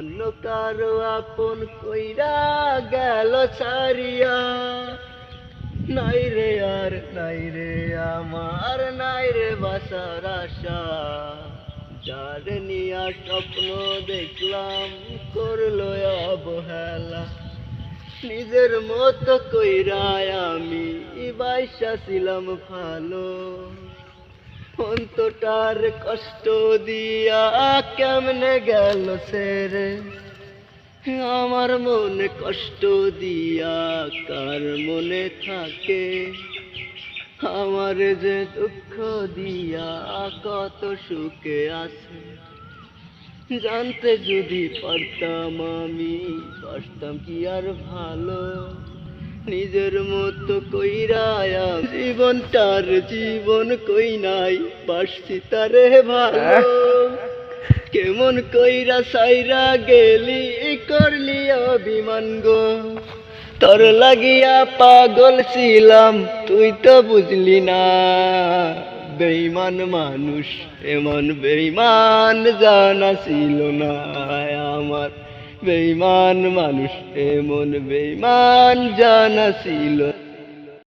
অন্য কারো আপন কইরা গেল ছাড়িয়া। নাই রে আর নাই রে আমার নাই রে বাসার আশা, যার নিয়া স্বপ্ন দেখলাম করলো অবহেলা। নিজের মতো কইরা আমি বাইসা ছিলাম ভালো, অন্তটার কষ্ট দিয়া কেমনে গেল ছেড়ে। আমার মনে কষ্ট দিয়া কার মনে থাকে, আমার যে দুঃখ দিয়া কত সুখে আছে। জানতে যদি পারতাম আমি বাসতাম কি আর ভালো, নিজের মতো কইরা জীবনটার জীবন কই নাই বাসছি তারে ভালো। কেমন কইরা সাইরা গেলি করলি অভিমান গো, তোর লাগিয়া পাগল ছিলাম তুই তো বুঝলি না। বেঈমান মানুষ এমন বেঈমান জানা ছিল না আমার, বেঈমান মানুষ এমন বেঈমান জানা ছিল।